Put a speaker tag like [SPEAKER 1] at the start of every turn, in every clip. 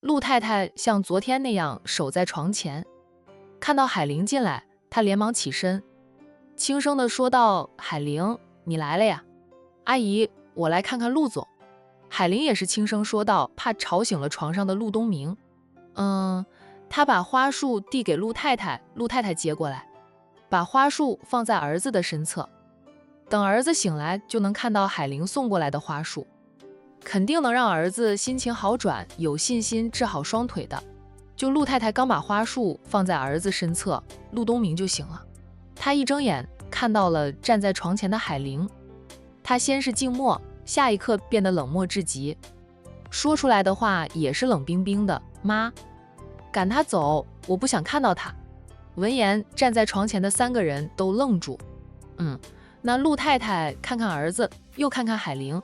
[SPEAKER 1] 陆太太像昨天那样守在床前，看到海玲进来，她连忙起身，轻声地说道：“海玲，你来了呀？阿姨，我来看看陆总。”海玲也是轻声说道，怕吵醒了床上的陆东明。她把花束递给陆太太，陆太太接过来，把花束放在儿子的身侧，等儿子醒来就能看到海玲送过来的花束，肯定能让儿子心情好转，有信心治好双腿的。就陆太太刚把花束放在儿子身侧，陆东明就醒了。他一睁眼看到了站在床前的海玲，他先是静默，下一刻变得冷漠至极，说出来的话也是冷冰冰的：“妈，赶他走，我不想看到他。”闻言，站在床前的3个人都愣住。那陆太太看看儿子，又看看海玲，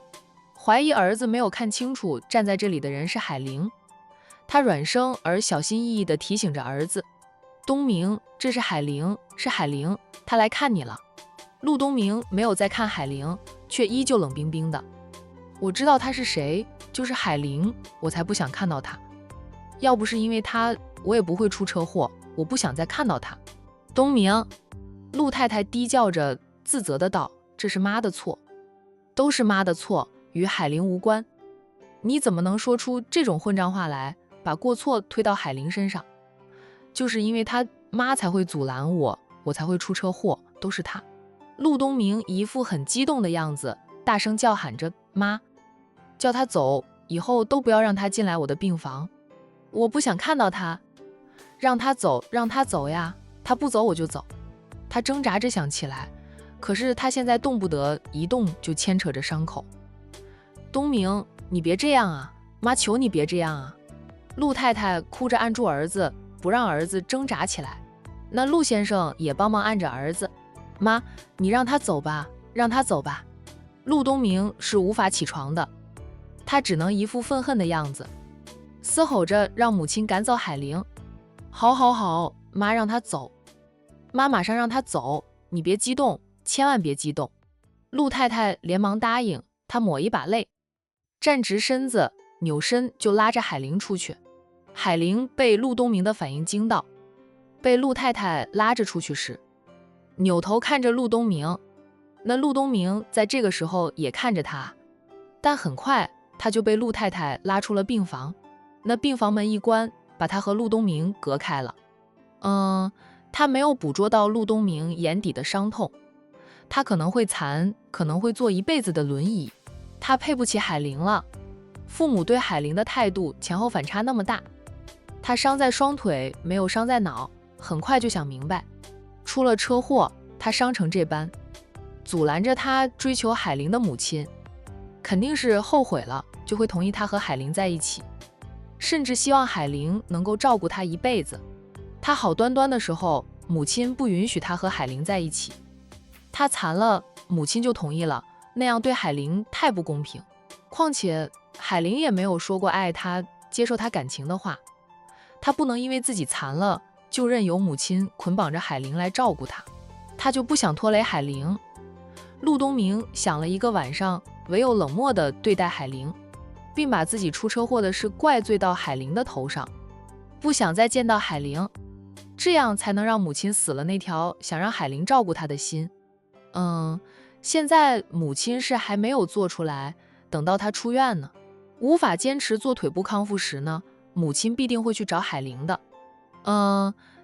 [SPEAKER 1] 怀疑儿子没有看清楚站在这里的人是海玲。他软声而小心翼翼地提醒着儿子：“东明，这是海玲，是海玲，她来看你了。”陆东明没有再看海玲，却依旧冷冰冰的：“我知道她是谁，就是海玲，我才不想看到她。要不是因为她，我也不会出车祸，我不想再看到她。”东明，陆太太低叫着自责的道：“这是妈的错，都是妈的错，与海玲无关。你怎么能说出这种混账话来，把过错推到海玲身上？就是因为她妈才会阻拦我，我才会出车祸，都是她。”陆东明一副很激动的样子，大声叫喊着：“妈，叫她走，以后都不要让她进来我的病房，我不想看到她，让她走，让她走呀，她不走我就走。”他挣扎着想起来，可是他现在动不得，一动就牵扯着伤口。东明，你别这样啊，妈求你别这样啊！陆太太哭着按住儿子，不让儿子挣扎起来。那陆先生也帮忙按着儿子，妈，你让他走吧，让他走吧。陆东明是无法起床的，他只能一副愤恨的样子，嘶吼着让母亲赶走海玲。好好好，妈让他走。妈马上让他走，你别激动，千万别激动。陆太太连忙答应，她抹一把泪，站直身子，扭身就拉着海玲出去。海玲被陆东明的反应惊到，被陆太太拉着出去时，扭头看着陆东明。那陆东明在这个时候也看着他，但很快他就被陆太太拉出了病房。那病房门一关，把他和陆东明隔开了。他没有捕捉到陆东明眼底的伤痛，他可能会残，可能会坐一辈子的轮椅，他配不起海玲了。父母对海玲的态度前后反差那么大，他伤在双腿，没有伤在脑，很快就想明白，出了车祸，他伤成这般，阻拦着他追求海玲的母亲，肯定是后悔了，就会同意他和海玲在一起，甚至希望海玲能够照顾他一辈子。他好端端的时候，母亲不允许他和海玲在一起，他残了，母亲就同意了，那样对海玲太不公平。况且海玲也没有说过爱他、接受他感情的话，他不能因为自己残了，就任由母亲捆绑着海玲来照顾他，他就不想拖累海玲。陆东明想了一个晚上，唯有冷漠地对待海玲，并把自己出车祸的事怪罪到海玲的头上，不想再见到海玲，这样才能让母亲死了那条想让海玲照顾她的心。现在母亲是还没有做出来，等到她出院呢，无法坚持做腿部康复时呢，母亲必定会去找海玲的。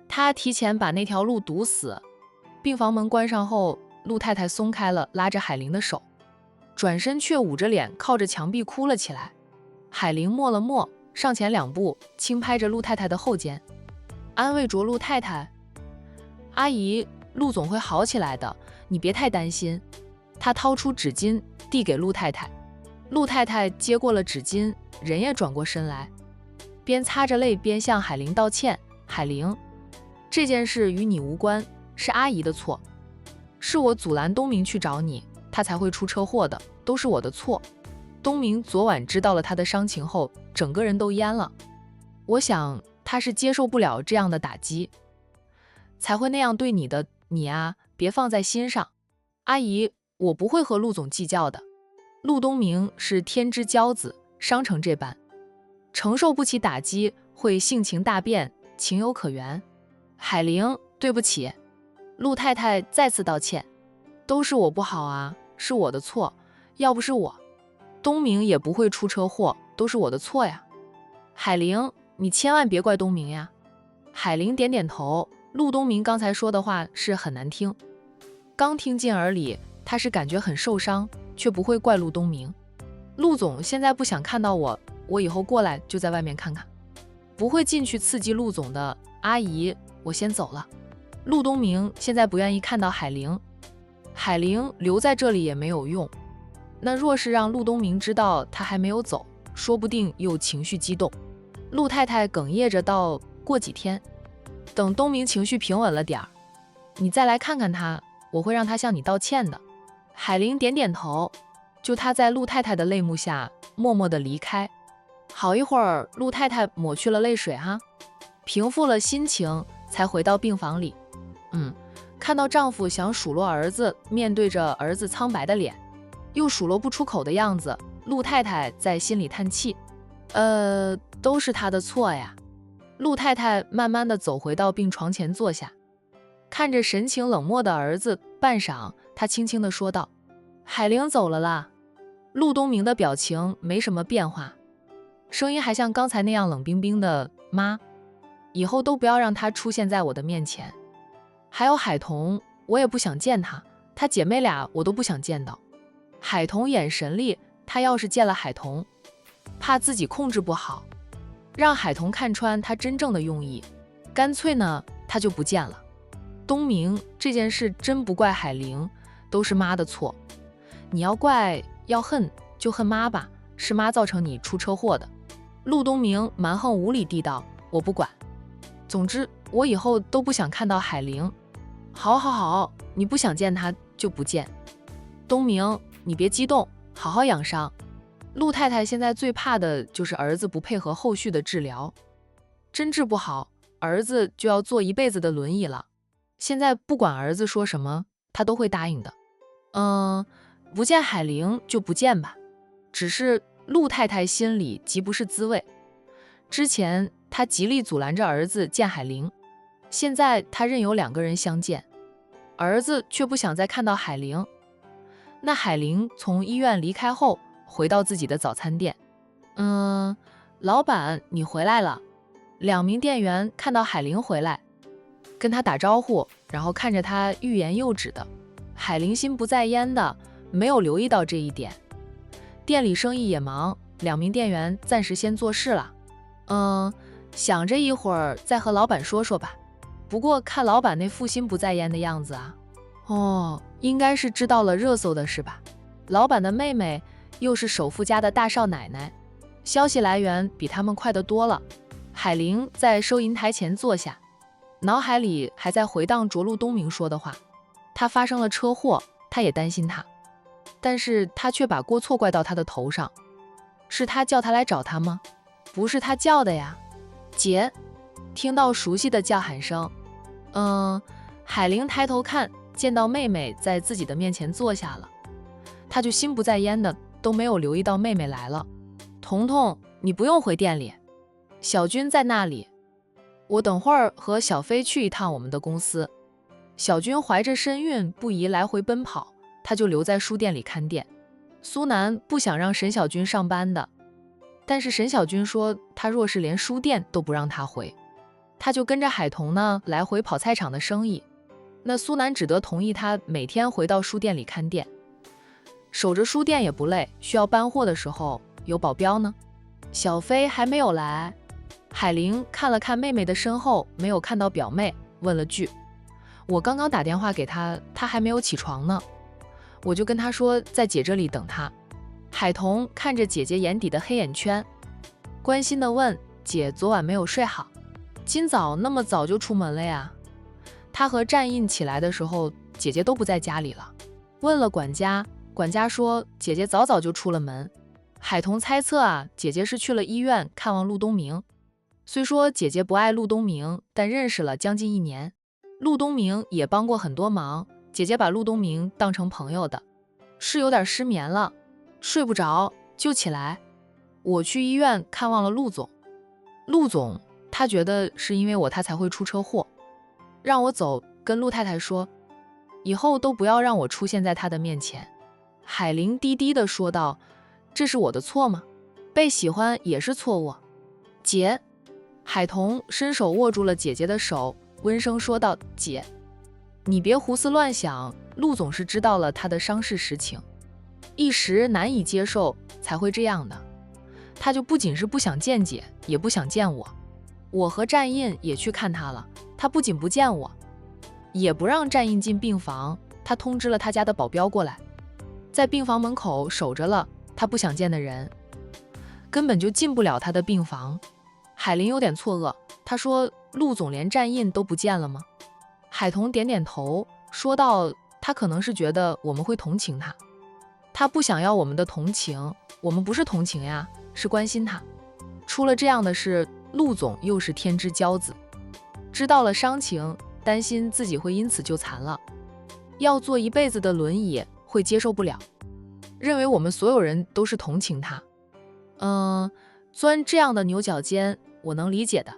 [SPEAKER 1] 她提前把那条路堵死。病房门关上后，陆太太松开了拉着海玲的手，转身却捂着脸靠着墙壁哭了起来。海玲默了默，上前2步，轻拍着陆太太的后肩，安慰着陆太太：“阿姨，陆总会好起来的，你别太担心。”她掏出纸巾递给陆太太，陆太太接过了纸巾，人也转过身来，边擦着泪边向海玲道歉：“海玲，这件事与你无关，是阿姨的错，是我阻拦东明去找你，他才会出车祸的，都是我的错。东明昨晚知道了他的伤情后，整个人都蔫了，我想他是接受不了这样的打击，才会那样对你的，你啊，别放在心上。阿姨，我不会和陆总计较的。陆东明是天之骄子，伤成这般，承受不起打击会性情大变，情有可原。海玲，对不起。陆太太再次道歉，都是我不好啊，是我的错，要不是我，东明也不会出车祸，都是我的错呀。海玲，你千万别怪东明呀。海玲点点头，陆东明刚才说的话是很难听，刚听进耳里，他是感觉很受伤，却不会怪陆东明。陆总现在不想看到我，我以后过来就在外面看看，不会进去刺激陆总的。阿姨，我先走了。陆东明现在不愿意看到海玲，海玲留在这里也没有用。那若是让陆东明知道他还没有走，说不定又情绪激动。陆太太哽咽着道：过几天，等东明情绪平稳了点儿，你再来看看他，我会让他向你道歉的。海玲点点头，就他在陆太太的泪目下默默地离开。好一会儿，陆太太抹去了泪水平复了心情，才回到病房里。看到丈夫想数落儿子，面对着儿子苍白的脸，又数落不出口的样子，陆太太在心里叹气。都是他的错呀。陆太太慢慢地走回到病床前坐下，看着神情冷漠的儿子，半晌，她轻轻地说道：海玲走了啦。陆东明的表情没什么变化，声音还像刚才那样冷冰冰的：妈，以后都不要让他出现在我的面前。还有海童，我也不想见他，他姐妹俩我都不想见到。海童眼神里，他要是见了海童，怕自己控制不好，让海童看穿他真正的用意，干脆呢他就不见了。东明，这件事真不怪海玲，都是妈的错。你要怪要恨就恨妈吧，是妈造成你出车祸的。陆东明蛮横无理地道：我不管，总之我以后都不想看到海玲。好，你不想见她就不见。东明，你别激动，好好养伤。陆太太现在最怕的就是儿子不配合后续的治疗，真治不好，儿子就要坐一辈子的轮椅了。现在不管儿子说什么，她都会答应的。不见海玲就不见吧，只是陆太太心里极不是滋味。之前她极力阻拦着儿子见海玲，现在她任由两个人相见，儿子却不想再看到海玲。那海玲从医院离开后，回到自己的早餐店。老板，你回来了。两名店员看到海玲回来，跟她打招呼，然后看着她欲言又止的。海玲心不在焉的，没有留意到这一点。店里生意也忙，两名店员暂时先做事了。想着一会儿再和老板说说吧。不过看老板那副心不在焉的样子应该是知道了热搜的是吧？老板的妹妹又是首富家的大少奶奶，消息来源比他们快得多了。海玲在收银台前坐下，脑海里还在回荡着陆东明说的话。他发生了车祸，他也担心他，但是他却把锅错怪到他的头上。是他叫他来找他吗？不是他叫的呀。姐，听到熟悉的叫喊声。海玲抬头看，见到妹妹在自己的面前坐下了，他就心不在焉的都没有留意到妹妹来了。彤彤，你不用回店里，小军在那里，我等会儿和小飞去一趟我们的公司。小军怀着身孕不宜来回奔跑，他就留在书店里看店。苏南不想让沈小军上班的，但是沈小军说他若是连书店都不让他回，他就跟着海童呢来回跑菜场的生意。那苏南只得同意他每天回到书店里看店，守着书店也不累，需要搬货的时候有保镖呢。小飞还没有来。海玲看了看妹妹的身后，没有看到表妹，问了句：我刚刚打电话给他，他还没有起床呢，我就跟他说在姐这里等他。海童看着姐姐眼底的黑眼圈，关心地问：姐昨晚没有睡好，今早那么早就出门了呀？他和战印起来的时候，姐姐都不在家里了。问了管家，管家说姐姐早早就出了门。海童猜测姐姐是去了医院看望陆东明。虽说姐姐不爱陆东明，但认识了将近1年，陆东明也帮过很多忙，姐姐把陆东明当成朋友的。是有点失眠了，睡不着就起来。我去医院看望了陆总。陆总他觉得是因为我他才会出车祸，让我走，跟陆太太说，以后都不要让我出现在他的面前。海玲低低地说道，这是我的错吗？被喜欢也是错误。姐，海童伸手握住了姐姐的手，温声说道，姐，你别胡思乱想，陆总是知道了他的伤势实情，一时难以接受才会这样的。他就不仅是不想见姐，也不想见我。我和战印也去看他了，他不仅不见我，也不让战印进病房，他通知了他家的保镖过来，在病房门口守着了他不想见的人，根本就进不了他的病房。海玲有点错愕，他说陆总连战印都不见了吗？海童点点头，说道，他可能是觉得我们会同情他，他不想要我们的同情，我们不是同情呀，是关心他。出了这样的事，陆总又是天之骄子，知道了伤情，担心自己会因此就残了，要坐一辈子的轮椅会接受不了，认为我们所有人都是同情他。钻这样的牛角尖，我能理解的。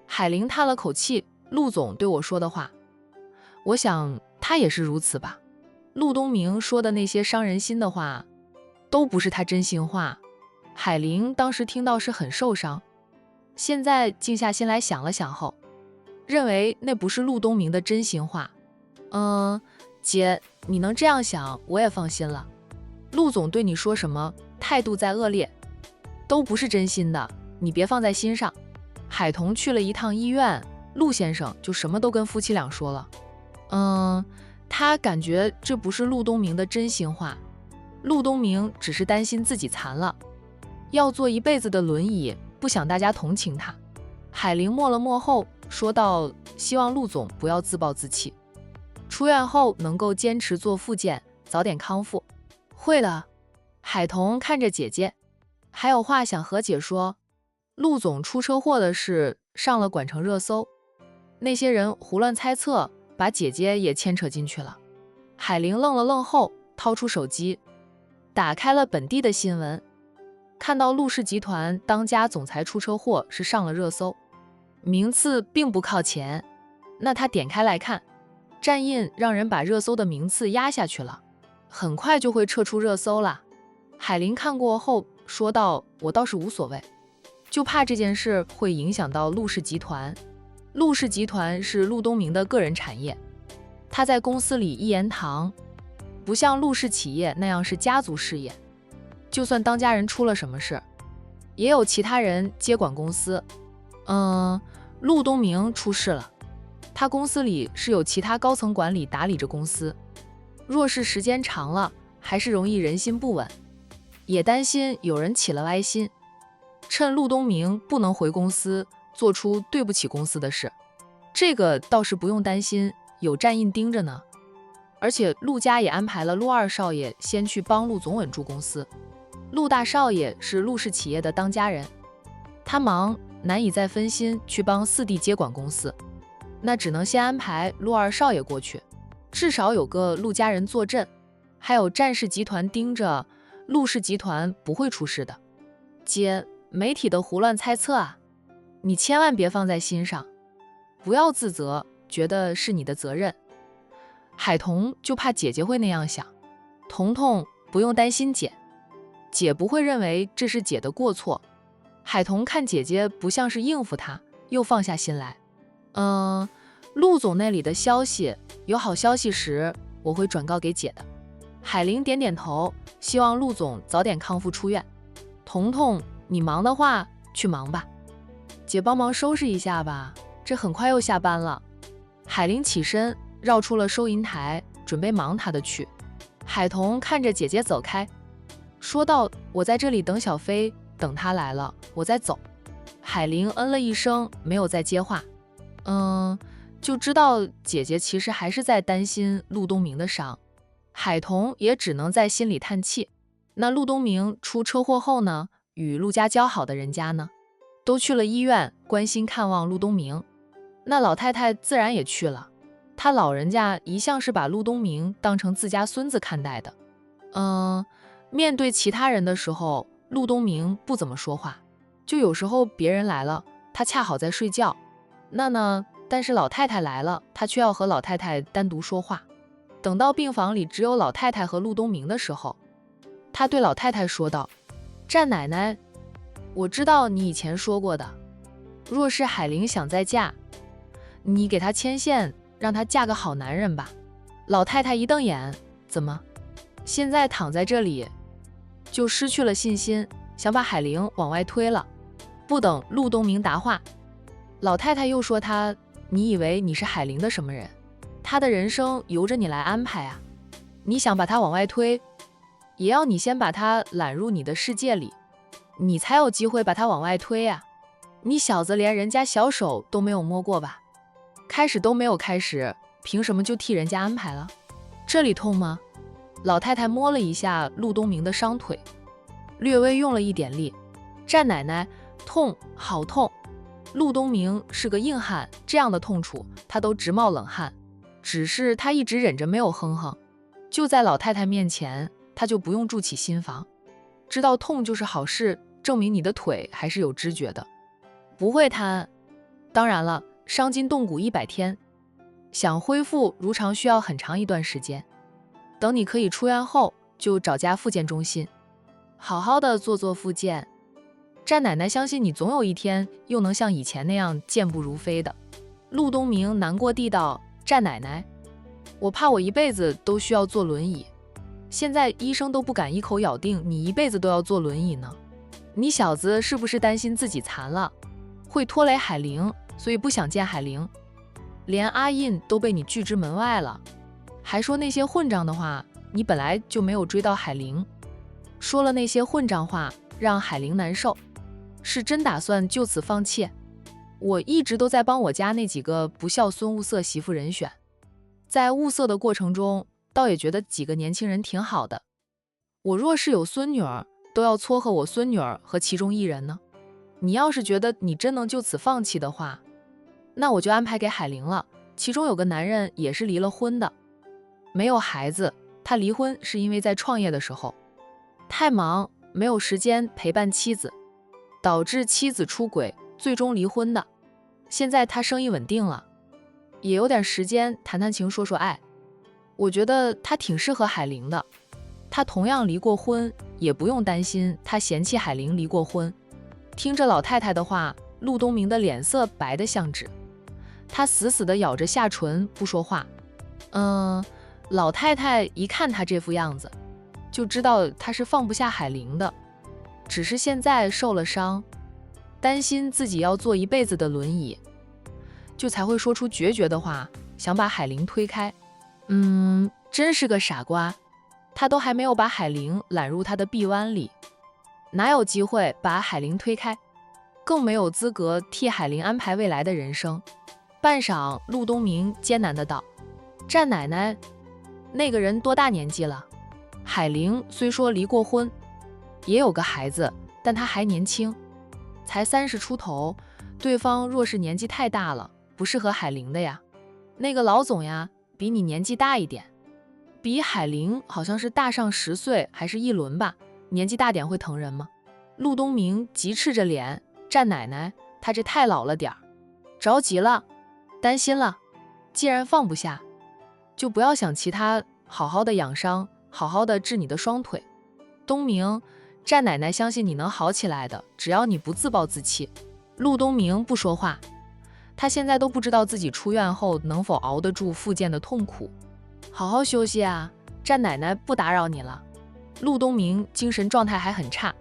[SPEAKER 1] 海玲叹了口气，陆总对我说的话，我想他也是如此吧。陆东明说的那些伤人心的话，都不是他真心话。海玲当时听到是很受伤，现在静下心来想了想后，认为那不是陆东明的真心话。姐，你能这样想，我也放心了。陆总对你说什么，态度再恶劣，都不是真心的，你别放在心上。海童去了一趟医院，陆先生就什么都跟夫妻俩说了。他感觉这不是陆东明的真心话，陆东明只是担心自己残了，要坐一辈子的轮椅，不想大家同情他。海玲默了默后说道，希望陆总不要自暴自弃，出院后能够坚持做复健，早点康复。会的。海童看着姐姐，还有话想和姐说。陆总出车祸的事上了管城热搜，那些人胡乱猜测，把姐姐也牵扯进去了。海玲愣了愣后，掏出手机，打开了本地的新闻，看到陆氏集团当家总裁出车祸是上了热搜，名次并不靠前。那他点开来看，战印让人把热搜的名次压下去了，很快就会撤出热搜了。海玲看过后说道，我倒是无所谓，就怕这件事会影响到陆氏集团。陆氏集团是陆东明的个人产业，他在公司里一言堂，不像陆氏企业那样是家族事业，就算当家人出了什么事，也有其他人接管公司。陆东明出事了，他公司里是有其他高层管理打理着公司，若是时间长了，还是容易人心不稳，也担心有人起了歪心，趁陆东明不能回公司，做出对不起公司的事。这个倒是不用担心，有战印盯着呢。而且陆家也安排了陆二少爷先去帮陆总稳住公司。陆大少爷是陆氏企业的当家人，他忙难以再分心去帮四弟接管公司，那只能先安排陆二少爷过去，至少有个陆家人坐镇，还有战氏集团盯着，陆氏集团不会出事的。姐，媒体的胡乱猜测啊，你千万别放在心上，不要自责，觉得是你的责任。海童就怕姐姐会那样想，彤彤不用担心姐，姐不会认为这是姐的过错。海童看姐姐不像是应付她，又放下心来。陆总那里的消息，有好消息时我会转告给姐的。海玲点点头，希望陆总早点康复出院。彤彤，你忙的话去忙吧，姐帮忙收拾一下吧，这很快又下班了。海玲起身绕出了收银台，准备忙她的去。海童看着姐姐走开，说道，我在这里等小飞，等他来了我再走。海玲嗯了一声，没有再接话。就知道姐姐其实还是在担心陆东明的伤。海童也只能在心里叹气。那陆东明出车祸后呢，与陆家交好的人家呢，都去了医院关心看望陆东明。那老太太自然也去了，她老人家一向是把陆东明当成自家孙子看待的。面对其他人的时候，陆东明不怎么说话，就有时候别人来了，他恰好在睡觉，但是老太太来了，他却要和老太太单独说话。等到病房里只有老太太和陆东明的时候，他对老太太说道：战奶奶，我知道你以前说过的，若是海玲想再嫁，你给她牵线，让她嫁个好男人吧。老太太一瞪眼，怎么现在躺在这里就失去了信心，想把海玲往外推了？不等陆东明答话，老太太又说她，你以为你是海玲的什么人？她的人生由着你来安排啊，你想把她往外推，也要你先把她揽入你的世界里，你才有机会把她往外推啊。你小子连人家小手都没有摸过吧？开始都没有开始，凭什么就替人家安排了？这里痛吗？老太太摸了一下陆东明的伤腿，略微用了一点力。战奶奶，痛，好痛！陆东明是个硬汉，这样的痛楚他都直冒冷汗，只是他一直忍着没有哼哼。就在老太太面前，他就不用筑起心房，知道痛就是好事，证明你的腿还是有知觉的，不会瘫。当然了，伤筋动骨100天，想恢复如常需要很长一段时间。等你可以出院后，就找家复健中心，好好的做复健。战奶奶相信你总有一天又能像以前那样健步如飞的。陆东明难过地道：战奶奶，我怕我一辈子都需要坐轮椅，现在医生都不敢一口咬定你一辈子都要坐轮椅呢。你小子是不是担心自己残了，会拖累海玲，所以不想见海玲？连阿印都被你拒之门外了，还说那些混账的话，你本来就没有追到海玲，说了那些混账话让海玲难受，是真打算就此放弃？我一直都在帮我家那几个不孝孙物色媳妇人选，在物色的过程中，倒也觉得几个年轻人挺好的。我若是有孙女儿，都要撮合我孙女儿和其中一人呢。你要是觉得你真能就此放弃的话，那我就安排给海玲了。其中有个男人也是离了婚的，没有孩子，他离婚是因为在创业的时候太忙，没有时间陪伴妻子，导致妻子出轨，最终离婚的。现在他生意稳定了，也有点时间谈谈情说说爱。我觉得他挺适合海玲的，他同样离过婚，也不用担心他嫌弃海玲离过婚。听着老太太的话，陆东明的脸色白得像纸，他死死地咬着下唇不说话。老太太一看他这副样子，就知道他是放不下海玲的，只是现在受了伤，担心自己要坐一辈子的轮椅，就才会说出决绝的话，想把海玲推开。真是个傻瓜，他都还没有把海玲揽入他的臂弯里，哪有机会把海玲推开，更没有资格替海玲安排未来的人生。半晌，陆东明艰难的道：战奶奶，那个人多大年纪了？海玲虽说离过婚，也有个孩子，但她还年轻，才30出头，对方若是年纪太大了，不适合海玲的呀。那个老总呀，比你年纪大一点，比海玲好像是大上10岁，还是一轮吧，年纪大点会疼人吗？陆东明急赤着脸：战奶奶，他这太老了点儿，着急了，担心了。既然放不下，就不要想其他，好好的养伤，好好的治你的双腿。东明，战奶奶相信你能好起来的，只要你不自暴自弃。陆东明不说话，他现在都不知道自己出院后能否熬得住复健的痛苦。好好休息啊，战奶奶不打扰你了。陆东明精神状态还很差，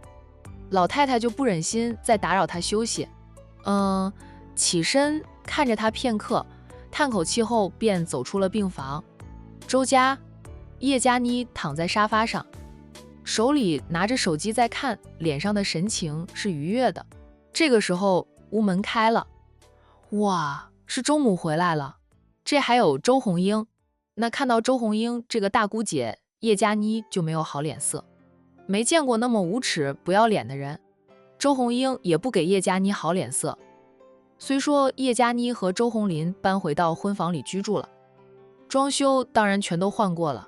[SPEAKER 1] 老太太就不忍心再打扰他休息，起身看着他片刻，叹口气后便走出了病房。周家，叶佳妮躺在沙发上，手里拿着手机在看，脸上的神情是愉悦的。这个时候屋门开了，哇，是周母回来了，这还有周红英。那看到周红英这个大姑姐，叶佳妮就没有好脸色，没见过那么无耻不要脸的人。周红英也不给叶佳妮好脸色。虽说叶佳妮和周红林搬回到婚房里居住了，装修当然全都换过了。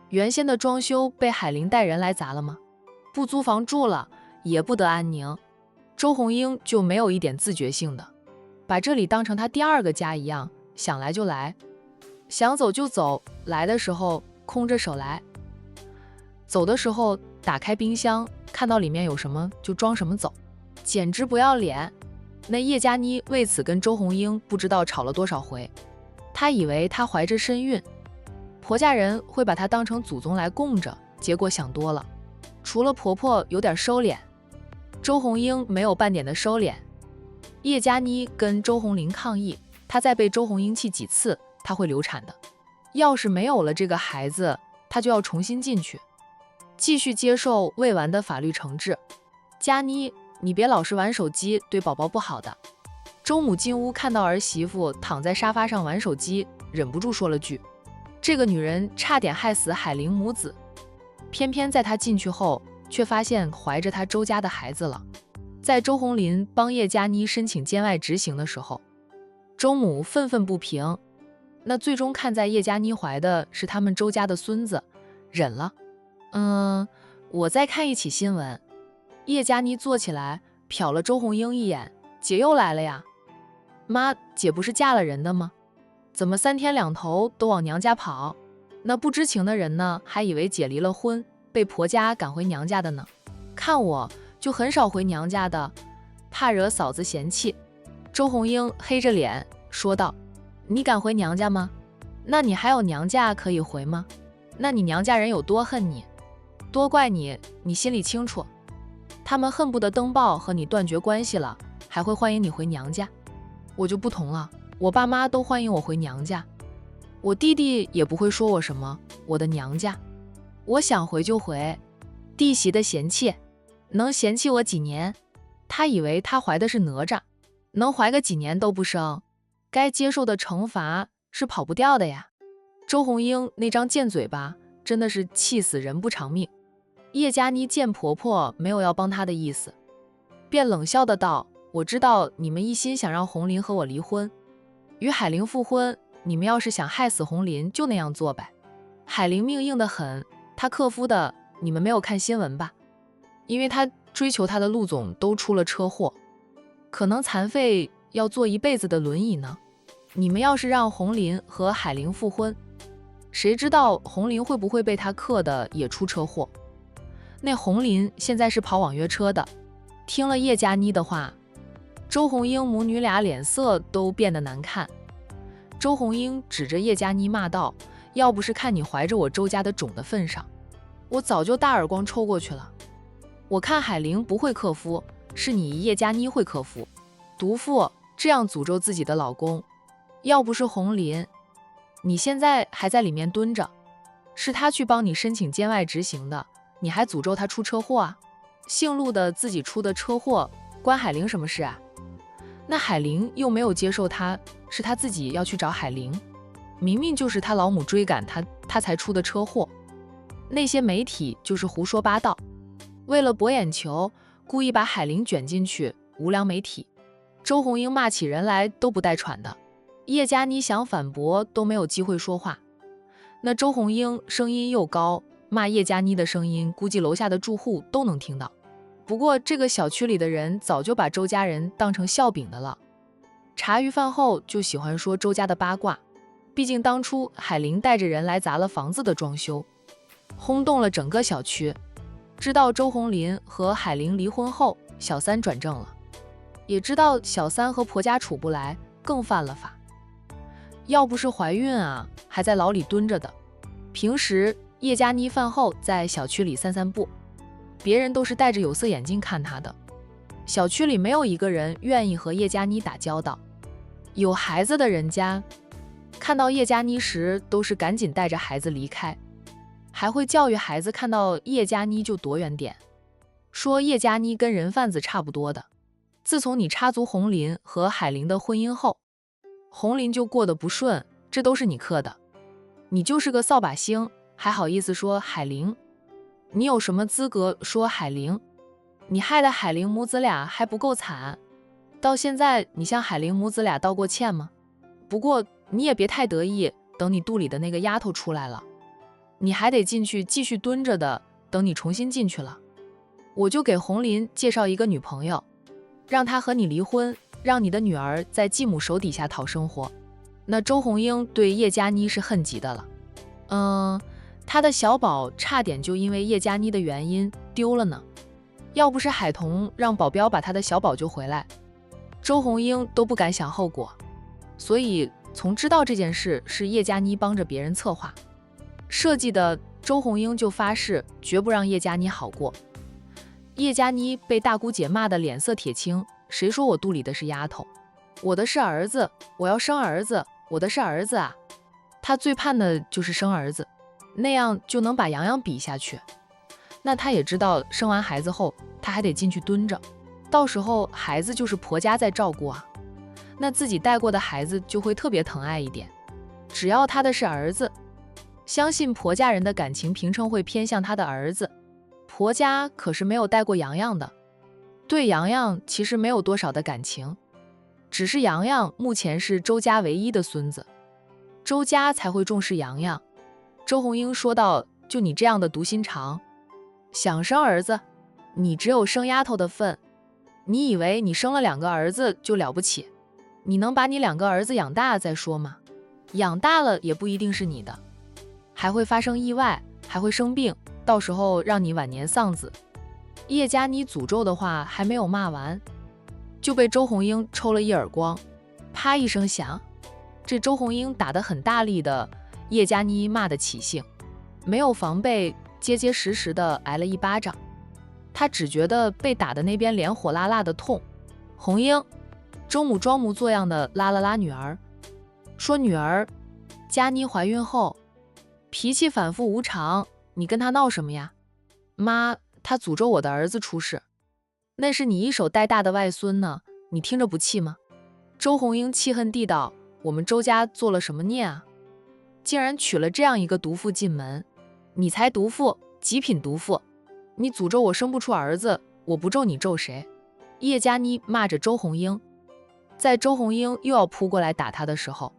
[SPEAKER 1] 原先的装修被海玲带人来砸了吗？不租房住了，也不得安宁。周红英就没有一点自觉性的，把这里当成她第二个家一样，想来就来，想走就走，来的时候空着手来，走的时候打开冰箱，看到里面有什么就装什么走，简直不要脸。那叶佳妮为此跟周红英不知道吵了多少回，她以为她怀着身孕，婆家人会把她当成祖宗来供着，结果想多了，除了婆婆有点收敛，周红英没有半点的收敛。叶佳妮跟周红林抗议，她再被周红英气几次，她会流产的。要是没有了这个孩子，她就要重新进去，继续接受未完的法律惩治。佳妮，你别老是玩手机，对宝宝不好的。周母进屋看到儿媳妇躺在沙发上玩手机，忍不住说了句：“这个女人差点害死海玲母子。”偏偏在她进去后，却发现怀着她周家的孩子了。在周红林帮叶佳妮申请监外执行的时候，周母愤愤不平。那最终看在叶佳妮怀的是他们周家的孙子，忍了。我再看一起新闻。叶佳妮坐起来，瞟了周红英一眼：“姐又来了呀？妈，姐不是嫁了人的吗？怎么3天2头都往娘家跑？那不知情的人呢，还以为姐离了婚，被婆家赶回娘家的呢。看我就很少回娘家的，怕惹嫂子嫌弃。”周红英黑着脸说道：“你敢回娘家吗？那你还有娘家可以回吗？那你娘家人有多恨你？多怪你，你心里清楚。他们恨不得登报和你断绝关系了，还会欢迎你回娘家。我就不同了，我爸妈都欢迎我回娘家，我弟弟也不会说我什么。我的娘家，我想回就回。弟媳的嫌弃，能嫌弃我几年？他以为他怀的是哪吒，能怀个几年都不生，该接受的惩罚是跑不掉的呀。”周红英那张贱嘴巴真的是气死人不偿命。叶佳妮见婆婆没有要帮她的意思，便冷笑的道：“我知道你们一心想让红林和我离婚，与海玲复婚。你们要是想害死红林，就那样做呗。海玲命硬得很，她克夫的，你们没有看新闻吧？因为她追求她的陆总都出了车祸，可能残废要坐一辈子的轮椅呢。你们要是让红林和海玲复婚，谁知道红林会不会被他克的也出车祸？那红林现在是跑网约车的。”听了叶佳妮的话，周红英母女俩脸色都变得难看。周红英指着叶佳妮骂道：“要不是看你怀着我周家的种的份上，我早就大耳光抽过去了。我看海玲不会克夫，是你叶佳妮会克夫。毒妇这样诅咒自己的老公，要不是红林，你现在还在里面蹲着，是他去帮你申请监外执行的，你还诅咒他出车祸啊？姓陆的自己出的车祸，关海玲什么事啊？那海玲又没有接受他，是他自己要去找海玲，明明就是他老母追赶他，他才出的车祸。那些媒体就是胡说八道，为了博眼球，故意把海玲卷进去，无良媒体。”周红英骂起人来都不带喘的，叶佳妮想反驳都没有机会说话。那周红英声音又高，骂叶佳妮的声音估计楼下的住户都能听到。不过这个小区里的人早就把周家人当成笑柄的了，茶余饭后就喜欢说周家的八卦。毕竟当初海玲带着人来砸了房子的装修，轰动了整个小区。知道周红林和海玲离婚后，小三转正了，也知道小三和婆家处不来，更犯了法。要不是怀孕啊，还在牢里蹲着的。平时叶佳妮饭后在小区里散散步，别人都是戴着有色眼镜看她的。小区里没有一个人愿意和叶佳妮打交道。有孩子的人家，看到叶佳妮时都是赶紧带着孩子离开，还会教育孩子看到叶佳妮就躲远点，说叶佳妮跟人贩子差不多的。自从你插足红林和海玲的婚姻后，红林就过得不顺，这都是你克的。你就是个扫把星，还好意思说海玲？你有什么资格说海玲？你害得海玲母子俩还不够惨，到现在你向海玲母子俩道过歉吗？不过你也别太得意，等你肚里的那个丫头出来了，你还得进去继续蹲着的，等你重新进去了。我就给红林介绍一个女朋友，让她和你离婚，让你的女儿在继母手底下讨生活。那周红英对叶佳妮是恨极的了。她的小宝差点就因为叶佳妮的原因丢了呢。要不是海童让保镖把她的小宝救回来，周红英都不敢想后果。所以从知道这件事是叶佳妮帮着别人策划设计的，周红英就发誓绝不让叶佳妮好过。叶佳妮被大姑姐骂得脸色铁青，谁说我肚里的是丫头？我的是儿子，我要生儿子，我的是儿子啊！她最盼的就是生儿子，那样就能把洋洋比下去。那她也知道生完孩子后，她还得进去蹲着，到时候孩子就是婆家在照顾啊，那自己带过的孩子就会特别疼爱一点。只要她的是儿子，相信婆家人的感情平称会偏向她的儿子。婆家可是没有带过洋洋的，对洋洋其实没有多少的感情，只是洋洋目前是周家唯一的孙子，周家才会重视洋洋。周红英说道：“就你这样的独心肠，想生儿子，你只有生丫头的份。你以为你生了2个儿子就了不起？你能把你2个儿子养大再说吗？养大了也不一定是你的，还会发生意外，还会生病，到时候让你晚年丧子。”叶佳妮诅咒的话还没有骂完，就被周红英抽了一耳光，啪一声响。这周红英打得很大力的，叶佳妮骂得起兴，没有防备，结结实实的挨了一巴掌。她只觉得被打的那边脸火辣辣的痛。红英，周母装模作样的拉了拉女儿，说：“女儿，佳妮怀孕后脾气反复无常，你跟她闹什么呀？妈，她诅咒我的儿子出事，那是你一手带大的外孙呢，你听着不气吗？”周红英气恨地道：“我们周家做了什么孽啊？竟然娶了这样一个毒妇进门！你才毒妇，极品毒妇！你诅咒我生不出儿子，我不咒你咒谁？”叶佳妮骂着周红英，在周红英又要扑过来打她的时候，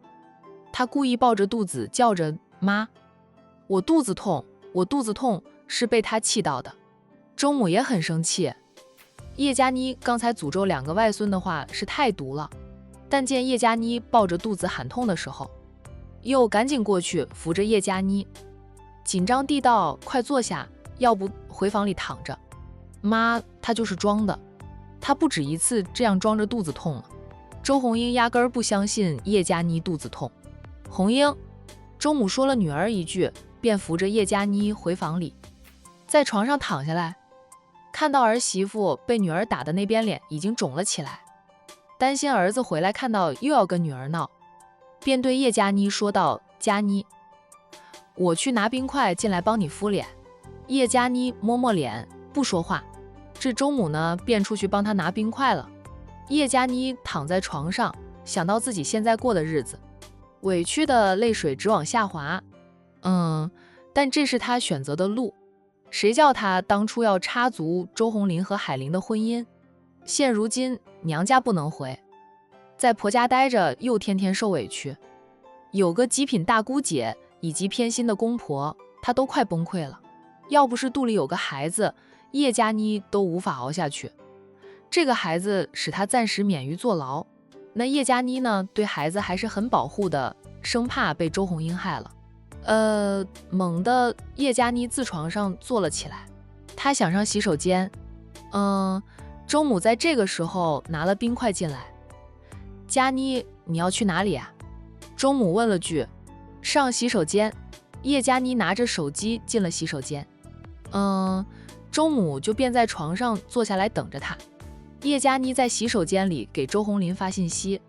[SPEAKER 1] 她故意抱着肚子叫着：“妈，我肚子痛，我肚子痛！”是被她气到的。周母也很生气，叶佳妮刚才诅咒2个外孙的话是太毒了，但见叶佳妮抱着肚子喊痛的时候，又赶紧过去扶着叶佳妮，紧张地道：“快坐下，要不回房里躺着。”妈，她就是装的，她不止一次这样装着肚子痛了。周红英压根儿不相信叶佳妮肚子痛。红英，周母说了女儿一句，便扶着叶佳妮回房里，在床上躺下来，看到儿媳妇被女儿打的那边脸已经肿了起来，担心儿子回来看到又要跟女儿闹，便对叶佳妮说道：“佳妮，我去拿冰块进来帮你敷脸。”叶佳妮摸摸脸，不说话。这周母呢，便出去帮她拿冰块了。叶佳妮躺在床上，想到自己现在过的日子，委屈的泪水直往下滑。但这是她选择的路，谁叫她当初要插足周红林和海玲的婚姻？现如今娘家不能回，在婆家待着又天天受委屈，有个极品大姑姐以及偏心的公婆，她都快崩溃了。要不是肚里有个孩子，叶佳妮都无法熬下去。这个孩子使她暂时免于坐牢，那叶佳妮呢，对孩子还是很保护的，生怕被周红英害了。猛地叶佳妮自床上坐了起来，她想上洗手间。周母在这个时候拿了冰块进来。佳妮，你要去哪里啊？周母问了句。上洗手间。叶佳妮拿着手机进了洗手间。周母就便在床上坐下来等着她。叶佳妮在洗手间里给周红林发信息，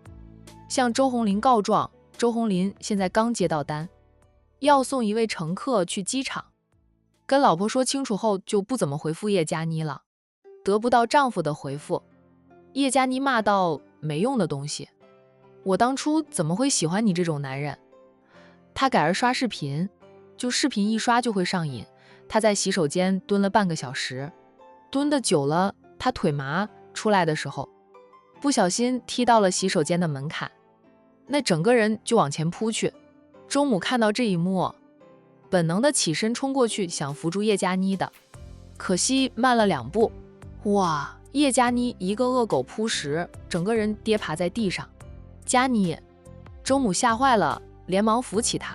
[SPEAKER 1] 向周红林告状，周红林现在刚接到单，要送一位乘客去机场，跟老婆说清楚后就不怎么回复叶佳妮了，得不到丈夫的回复。叶佳妮骂道：“没用的东西，我当初怎么会喜欢你这种男人？”她改而刷视频，就视频一刷就会上瘾。她在洗手间蹲了半个小时，蹲得久了，她腿麻，出来的时候不小心踢到了洗手间的门槛，那整个人就往前扑去。周母看到这一幕，本能的起身冲过去想扶住叶佳妮的，可惜慢了2步。哇！叶佳妮一个恶狗扑食，整个人跌爬在地上。佳妮，周母吓坏了，连忙扶起她。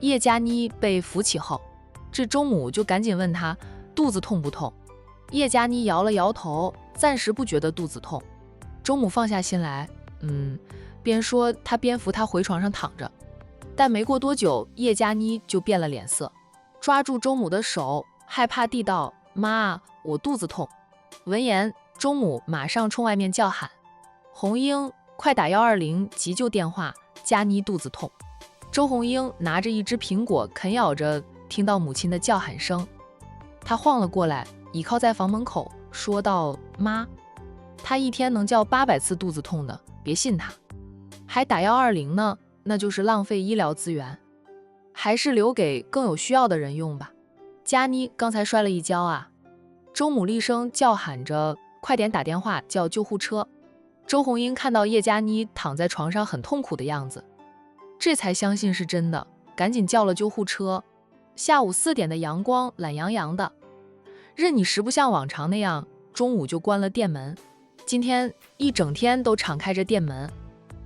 [SPEAKER 1] 叶佳妮被扶起后，这周母就赶紧问她肚子痛不痛。叶佳妮摇了摇头，暂时不觉得肚子痛。周母放下心来，边说她边扶她回床上躺着。但没过多久，叶佳妮就变了脸色，抓住周母的手，害怕地道：“妈，我肚子痛。”闻言，周母马上冲外面叫喊：“红英，快打120急救电话，佳妮肚子痛。”周红英拿着一只苹果啃咬着，听到母亲的叫喊声，她晃了过来，倚靠在房门口，说道：“妈，她一天能叫800次肚子痛的，别信她，还打120呢，那就是浪费医疗资源，还是留给更有需要的人用吧。佳妮刚才摔了一跤啊！”周母厉声叫喊着：“快点打电话叫救护车！”周红英看到叶佳妮躺在床上很痛苦的样子，这才相信是真的，赶紧叫了救护车。下午4点的阳光懒洋洋的，任你时不像往常那样，中午就关了店门。今天一整天都敞开着店门。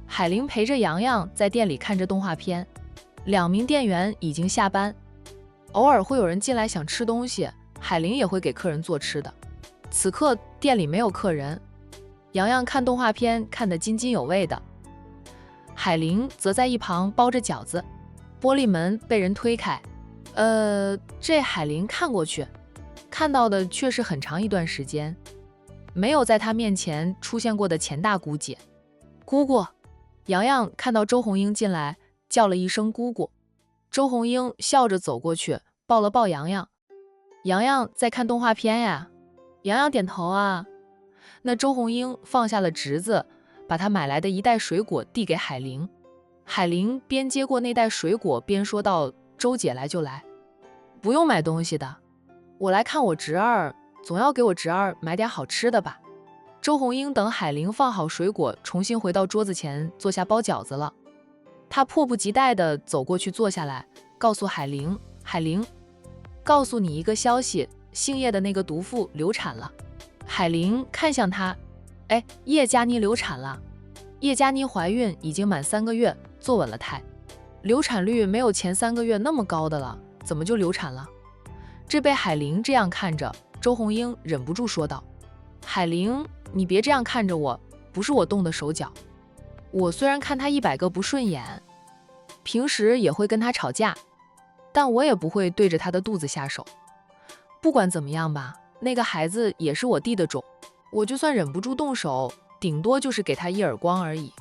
[SPEAKER 1] 海玲陪着洋洋在店里看着动画片，2名店员已经下班，偶尔会有人进来想吃东西，海玲也会给客人做吃的。此刻店里没有客人，洋洋看动画片看得津津有味的，海玲则在一旁包着饺子。玻璃门被人推开，这海玲看过去，看到的却是很长一段时间没有在她面前出现过的钱大姑姐。姑姑，洋洋看到周红英进来，叫了一声姑姑。周红英笑着走过去，抱了抱洋洋。洋洋在看动画片呀。洋洋点头啊。那周红英放下了侄子，把他买来的一袋水果递给海玲。海玲边接过那袋水果边说道：“周姐来就来，不用买东西的，我来看我侄儿，总要给我侄儿买点好吃的吧。”周红英等海玲放好水果，重新回到桌子前坐下包饺子了。她迫不及待地走过去坐下来，告诉海玲：“海玲，告诉你一个消息，姓叶的那个毒妇流产了。”海玲看向她：“叶佳妮流产了。叶佳妮怀孕已经满3个月，坐稳了胎，流产率没有前3个月那么高的了，怎么就流产了？”这被海玲这样看着，周红英忍不住说道：“海玲，你别这样看着我，不是我动的手脚。我虽然看她100个不顺眼，平时也会跟她吵架，但我也不会对着她的肚子下手。不管怎么样吧，那个孩子也是我弟的种，我就算忍不住动手，顶多就是给他一耳光而已。”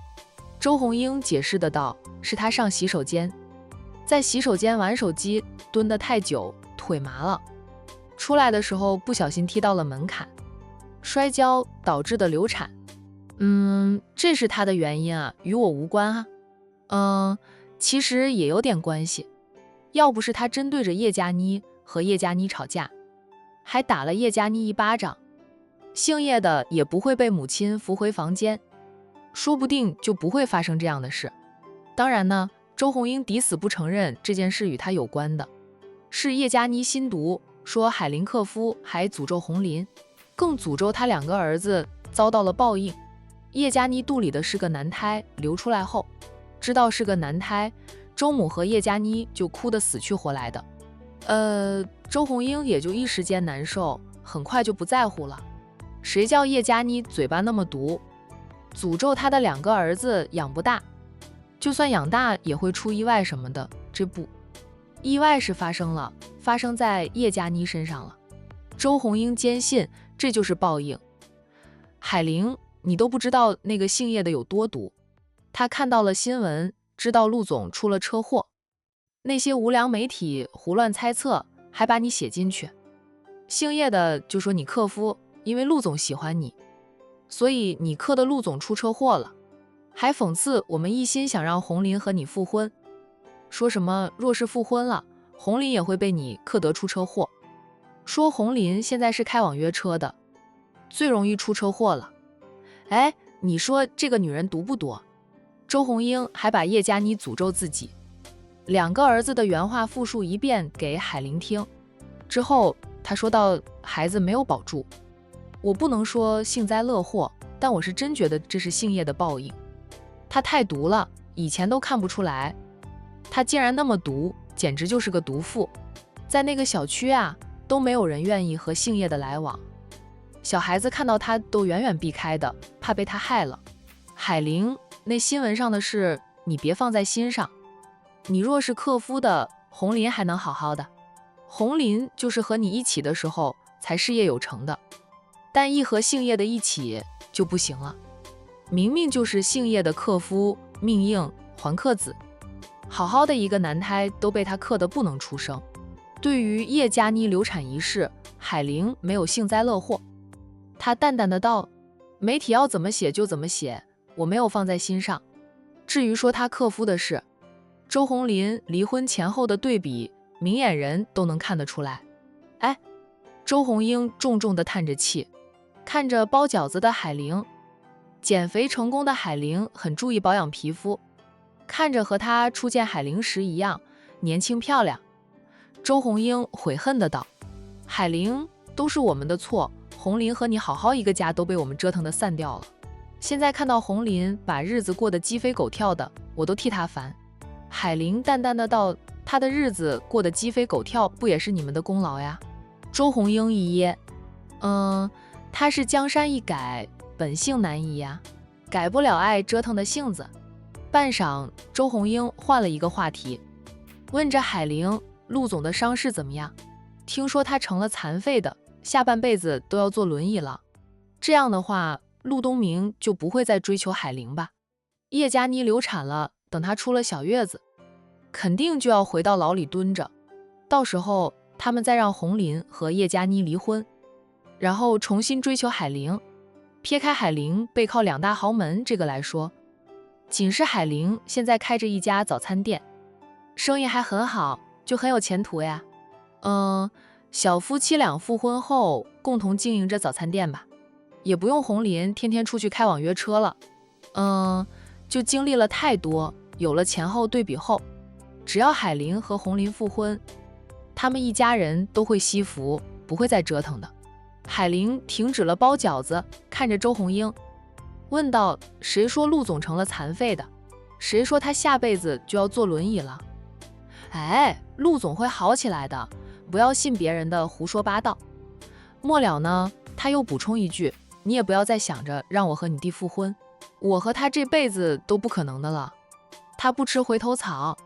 [SPEAKER 1] 周红英解释的道：“是他上洗手间，在洗手间玩手机，蹲得太久，腿麻了，出来的时候不小心踢到了门槛，摔跤导致的流产。这是他的原因啊，与我无关啊。其实也有点关系，要不是他针对着叶佳妮和叶佳妮吵架，还打了叶佳妮一巴掌，姓叶的也不会被母亲扶回房间，说不定就不会发生这样的事。当然呢，周红英抵死不承认这件事与他有关的，是叶佳妮心毒，说海林克夫还诅咒红林，更诅咒他2个儿子遭到了报应。叶佳妮肚里的是个男胎，流出来后，知道是个男胎，周母和叶佳妮就哭得死去活来的。周红英也就一时间难受，很快就不在乎了。谁叫叶佳妮嘴巴那么毒，诅咒她的2个儿子养不大，就算养大也会出意外什么的。这不，意外是发生了，发生在叶佳妮身上了。周红英坚信这就是报应。海玲，你都不知道那个姓叶的有多毒。他看到了新闻，知道陆总出了车祸，那些无良媒体胡乱猜测，还把你写进去。姓叶的就说你克夫，因为陆总喜欢你，所以你克的陆总出车祸了，还讽刺我们一心想让红林和你复婚，说什么若是复婚了，红林也会被你克得出车祸，说红林现在是开网约车的，最容易出车祸了。你说这个女人毒不毒？周红英还把叶佳妮诅咒自己2个儿子的原话复述一遍给海玲听，之后他说到孩子没有保住。我不能说幸灾乐祸，但我是真觉得这是姓叶的报应。他太毒了，以前都看不出来，他竟然那么毒，简直就是个毒妇。在那个小区啊，都没有人愿意和姓叶的来往，小孩子看到他都远远避开的，怕被他害了。海玲，那新闻上的事你别放在心上，你若是克夫的，红林还能好好的。红林就是和你一起的时候才事业有成的，但一和姓叶的一起就不行了。明明就是姓叶的克夫，命硬还克子，好好的一个男胎都被他克得不能出生。对于叶佳妮流产一事，海玲没有幸灾乐祸，她淡淡的道：媒体要怎么写就怎么写，我没有放在心上。至于说他克夫的事，周红林离婚前后的对比，明眼人都能看得出来。哎，周红英重重地叹着气，看着包饺子的海玲。减肥成功的海玲很注意保养皮肤，看着和她初见海玲时一样年轻漂亮。周红英悔恨地道：海玲，都是我们的错，红林和你好好一个家都被我们折腾得散掉了。现在看到红林把日子过得鸡飞狗跳的，我都替他烦。海玲淡淡的道：他的日子过得鸡飞狗跳，不也是你们的功劳呀？周红英一噎，他是江山易改，本性难移呀，改不了爱折腾的性子。半晌，周红英换了一个话题，问着海玲，陆总的伤势怎么样？听说他成了残废的，下半辈子都要坐轮椅了。这样的话，陆东明就不会再追求海玲吧？叶佳妮流产了，等她出了小月子，肯定就要回到牢里蹲着。到时候他们再让红林和叶佳妮离婚，然后重新追求海玲。撇开海玲背靠2大豪门这个来说，仅是海玲现在开着一家早餐店，生意还很好，就很有前途呀。小夫妻俩复婚后共同经营着早餐店吧，也不用红林天天出去开网约车了。就经历了太多，有了前后对比后，只要海玲和红林复婚，他们一家人都会惜福，不会再折腾的。海玲停止了包饺子，看着周红英问道：谁说陆总成了残废的？谁说他下辈子就要坐轮椅了？哎，陆总会好起来的，不要信别人的胡说八道。末了呢，他又补充一句：你也不要再想着让我和你弟复婚，我和他这辈子都不可能的了。他不吃回头草，